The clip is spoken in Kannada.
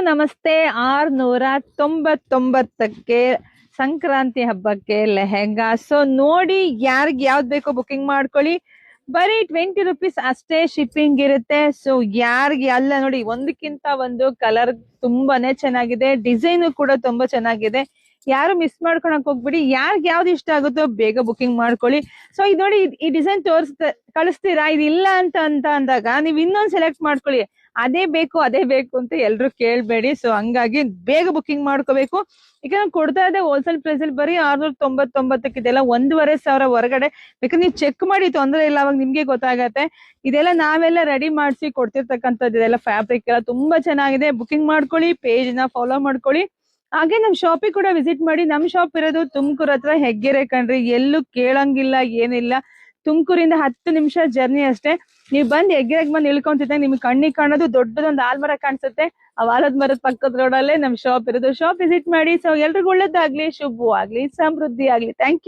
ನಮಸ್ತೆ. 699ಕ್ಕೆ ಸಂಕ್ರಾಂತಿ ಹಬ್ಬಕ್ಕೆ ಲೆಹೆಂಗಾ. ಸೊ ನೋಡಿ, ಯಾರಿಗ್ ಯಾವ್ದು ಬೇಕೋ ಬುಕಿಂಗ್ ಮಾಡ್ಕೊಳ್ಳಿ. ಬರೀ 20 ರುಪೀಸ್ ಅಷ್ಟೇ ಶಿಪ್ಪಿಂಗ್ ಇರುತ್ತೆ. ಸೊ ಯಾರಿಗೆ ಅಲ್ಲ ನೋಡಿ, ಒಂದಕ್ಕಿಂತ ಒಂದು ಕಲರ್ ತುಂಬಾನೇ ಚೆನ್ನಾಗಿದೆ, ಡಿಸೈನ್ ಕೂಡ ತುಂಬಾ ಚೆನ್ನಾಗಿದೆ. ಯಾರು ಮಿಸ್ ಮಾಡ್ಕೊಳಕ್ ಹೋಗ್ಬಿಡಿ. ಯಾರಿಗೆ ಯಾವ್ದು ಇಷ್ಟ ಆಗುತ್ತೋ ಬೇಗ ಬುಕಿಂಗ್ ಮಾಡ್ಕೊಳ್ಳಿ. ಸೊ ಇದು ನೋಡಿ, ಈ ಡಿಸೈನ್ ಕಳಿಸ್ತೀರಾ, ಇದಿಲ್ಲ ಅಂತ ಅಂದಾಗ ನೀವ್ ಇನ್ನೊಂದ್ ಸೆಲೆಕ್ಟ್ ಮಾಡ್ಕೊಳ್ಳಿ. ಅದೇ ಬೇಕು ಅಂತ ಎಲ್ರು ಕೇಳ್ಬೇಡಿ. ಸೊ ಹಂಗಾಗಿ ಬೇಗ ಬುಕಿಂಗ್ ಮಾಡ್ಕೋಬೇಕು. ಈಗ ನಾವು ಕೊಡ್ತಾ ಇದ್ದೆ ಹೋಲ್ಸೇಲ್ ಪ್ರೈಸ್ ಅಲ್ಲಿ ಬರೀ 699ಕ್ಕೆ. ಇದೆಲ್ಲ 1,500 ಹೊರಗಡೆ. ಬೇಕಾದ್ರೆ ನೀವು ಚೆಕ್ ಮಾಡಿ, ತೊಂದರೆ ಇಲ್ಲ, ಅವಾಗ ನಿಮ್ಗೆ ಗೊತ್ತಾಗತ್ತೆ. ಇದೆಲ್ಲ ನಾವೆಲ್ಲ ರೆಡಿ ಮಾಡಿಸಿ ಕೊಡ್ತಿರ್ತಕ್ಕಂಥದ್ದು. ಇದೆಲ್ಲ ಫ್ಯಾಬ್ರಿಕ್ ಎಲ್ಲ ತುಂಬಾ ಚೆನ್ನಾಗಿದೆ. ಬುಕಿಂಗ್ ಮಾಡ್ಕೊಳ್ಳಿ, ಪೇಜ್ ನ ಫಾಲೋ ಮಾಡ್ಕೊಳ್ಳಿ. ಹಾಗೆ ನಮ್ ಶಾಪಿಗೆ ಕೂಡ ವಿಸಿಟ್ ಮಾಡಿ. ನಮ್ ಶಾಪ್ ಇರೋದು ತುಮಕೂರು ಹತ್ರ ಹೆಗ್ಗೆರೆ ಕಣ್ರಿ. ಎಲ್ಲೂ ಕೇಳಂಗಿಲ್ಲ, ಏನಿಲ್ಲ. ತುಮಕೂರಿಂದ 10 ನಿಮಿಷ ಜರ್ನಿ ಅಷ್ಟೇ. ನೀವ್ ಬಂದ್ ಹೆಗ್ಗೆರೆಗೆ ಬಂದು ಇಳ್ಕೊಂತಿದ್ದೆ ನಿಮ್ಗೆ ಕಣ್ಣಿಗೆ ಕಾಣೋದು ದೊಡ್ಡದೊಂದು ಆಲ್ಮರ ಕಾಣಿಸುತ್ತೆ. ಆ ಆಲದ ಮರದ ಪಕ್ಕದ ರೋಡಲ್ಲೇ ನಮ್ ಶಾಪ್ ಇರೋದು. ಶಾಪ್ ವಿಸಿಟ್ ಮಾಡಿ. ಸೊ ಎಲ್ರಿಗೂ ಒಳ್ಳೇದಾಗ್ಲಿ, ಶುಭವಾಗ್ಲಿ, ಸಮೃದ್ಧಿ ಆಗ್ಲಿ. Thank you.